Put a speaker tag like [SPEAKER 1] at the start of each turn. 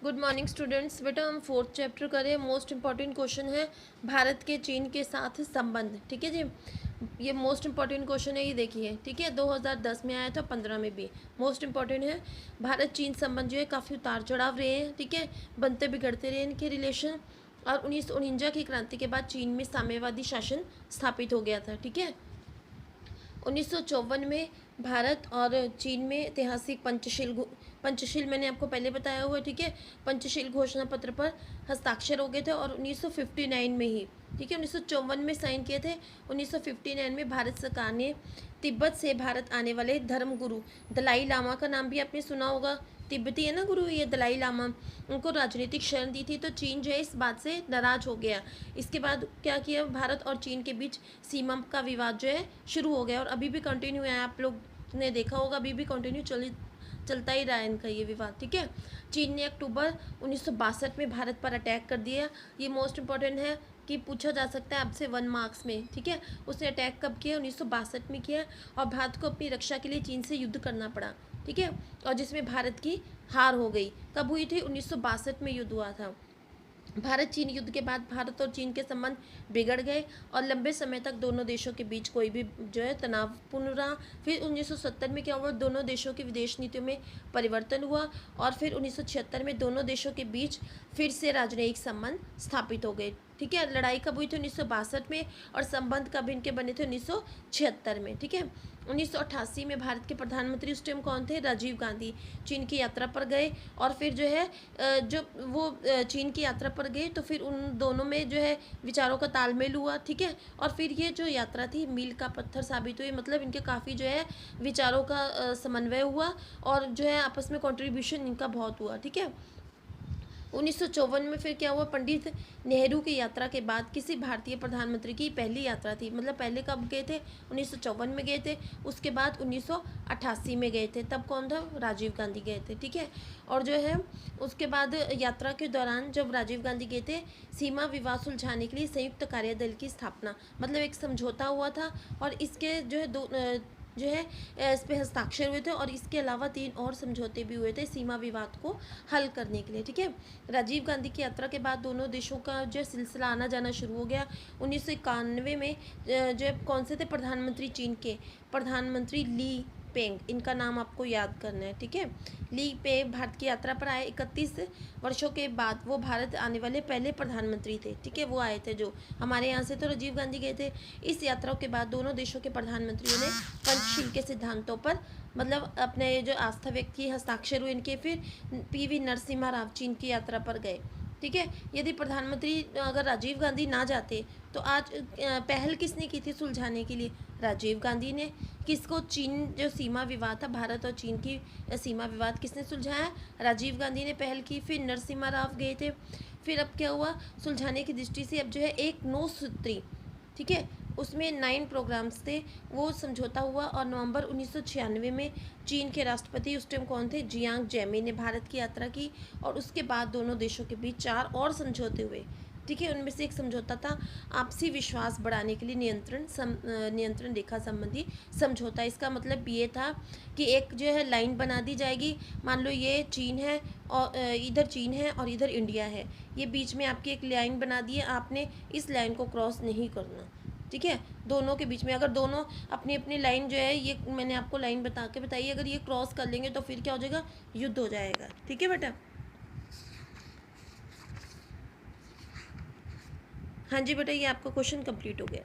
[SPEAKER 1] Good morning students. बेटा हम fourth chapter करें। मोस्ट इंपॉर्टेंट क्वेश्चन है भारत के चीन के साथ संबंध। ठीक है जी, ये मोस्ट इंपॉर्टेंट क्वेश्चन है, ये देखिए। ठीक है, 2010 में आया था, 15 में भी मोस्ट इंपॉर्टेंट है। भारत चीन संबंध जो है काफ़ी उतार चढ़ाव रहे हैं। ठीक है, बनते बिगड़ते रहे इनके रिलेशन। और 1949 की क्रांति के बाद चीन में साम्यवादी शासन स्थापित हो गया था। ठीक है, 1954 में भारत और चीन में ऐतिहासिक पंचशील मैंने आपको पहले बताया हुआ है। ठीक है, पंचशील घोषणा पत्र पर हस्ताक्षर हो गए थे और 1959 में ही, ठीक है, 1954 में साइन किए थे। 1959 में भारत सरकार ने तिब्बत से भारत आने वाले धर्मगुरु दलाई लामा का नाम भी आपने सुना होगा, तिब्बती है ना गुरु ये दलाई लामा, उनको राजनीतिक शरण दी थी। तो चीन जो है इस बात से नाराज हो गया। इसके बाद क्या किया, भारत और चीन के बीच सीमा का विवाद जो है शुरू हो गया और अभी भी कंटिन्यू है। आप लोग ने देखा होगा, अभी भी कंटिन्यू चलता ही रहा है इनका ये विवाद। ठीक है, चीन ने अक्टूबर 1962 में भारत पर अटैक कर दिया। ये मोस्ट इंपॉर्टेंट है कि पूछा जा सकता है आपसे 1 मार्क्स में। ठीक है, उसने अटैक कब किया, 1962 में किया और भारत को अपनी रक्षा के लिए चीन से युद्ध करना पड़ा। ठीक है, और जिसमें भारत की हार हो गई। कब हुई थी, 1962 में युद्ध हुआ था। भारत चीन युद्ध के बाद भारत और चीन के संबंध बिगड़ गए और लंबे समय तक दोनों देशों के बीच कोई भी जो है तनावपूर्ण रहा। फिर 1970 में क्या हुआ, दोनों देशों की विदेश नीतियों में परिवर्तन हुआ और फिर 1976 में दोनों देशों के बीच फिर से राजनयिक संबंध स्थापित हो गए। ठीक है, लड़ाई कब हुई थी, 1962 में, और संबंध कब इनके बने थे, 1976 में। ठीक है, 1988 में भारत के प्रधानमंत्री उस टाइम कौन थे, राजीव गांधी, चीन की यात्रा पर गए और फिर जो है चीन की यात्रा पर गए तो फिर उन दोनों में जो है विचारों का तालमेल हुआ। ठीक है, और फिर ये जो यात्रा थी मील का पत्थर साबित हुई, मतलब इनके काफ़ी जो है विचारों का समन्वय हुआ और जो है आपस में कंट्रीब्यूशन इनका बहुत हुआ। ठीक है, 1954 में फिर क्या हुआ, पंडित नेहरू की यात्रा के बाद किसी भारतीय प्रधानमंत्री की पहली यात्रा थी। मतलब पहले कब गए थे, 1954 में गए थे, उसके बाद 1988 में गए थे, तब कौन था, राजीव गांधी गए थे। ठीक है, और जो है उसके बाद यात्रा के दौरान जब राजीव गांधी गए थे, सीमा विवाद सुलझाने के लिए संयुक्त कार्यदल की स्थापना, मतलब एक समझौता हुआ था और इसके जो है जो है इस पर हस्ताक्षर हुए थे और इसके अलावा 3 और समझौते भी हुए थे सीमा विवाद को हल करने के लिए। ठीक है, राजीव गांधी की यात्रा के बाद दोनों देशों का जो सिलसिला आना जाना शुरू हो गया। 1991 में जो कौन से थे प्रधानमंत्री, चीन के प्रधानमंत्री ली पेंग, इनका नाम आपको याद करना है। ठीक है, ली पे भारत की यात्रा पर आए। 31 वर्षों के बाद वो भारत आने वाले पहले प्रधानमंत्री थे। ठीक है, वो आए थे, जो हमारे यहाँ से तो राजीव गांधी गए थे। इस यात्रा के बाद दोनों देशों के प्रधानमंत्रियों ने पंचशील के सिद्धांतों पर मतलब अपने जो आस्था व्यक्त की, हस्ताक्षर हुए इनके। फिर PV नरसिम्हा राव चीन की यात्रा पर गए। ठीक है, यदि प्रधानमंत्री अगर राजीव गांधी ना जाते तो आज पहल किसने की थी सुलझाने के लिए, राजीव गांधी ने। किसको, चीन जो सीमा विवाद था, भारत और चीन की सीमा विवाद किसने सुलझाया, राजीव गांधी ने पहल की। फिर नरसिम्हा राव गए थे। फिर अब क्या हुआ, सुलझाने की दृष्टि से अब जो है एक 9 सूत्री, ठीक है, उसमें 9 प्रोग्राम्स थे, वो समझौता हुआ और नवंबर 1996 में चीन के राष्ट्रपति उस टाइम कौन थे, जियांग जेमी ने भारत की यात्रा की और उसके बाद दोनों देशों के बीच 4 और समझौते हुए। ठीक है, उनमें से एक समझौता था आपसी विश्वास बढ़ाने के लिए नियंत्रण रेखा संबंधी समझौता। इसका मतलब ये था कि एक जो है लाइन बना दी जाएगी, मान लो ये चीन है और इधर चीन है और इधर इंडिया है, ये बीच में आपकी एक लाइन बना दी है, आपने इस लाइन को क्रॉस नहीं करना। ठीक है, दोनों के बीच में अगर दोनों अपनी अपनी लाइन जो है, ये मैंने आपको लाइन बता के बताई, अगर ये क्रॉस कर लेंगे तो फिर क्या हो जाएगा, युद्ध हो जाएगा। ठीक है बेटा, हाँ जी बेटा, ये आपका क्वेश्चन कंप्लीट हो गया।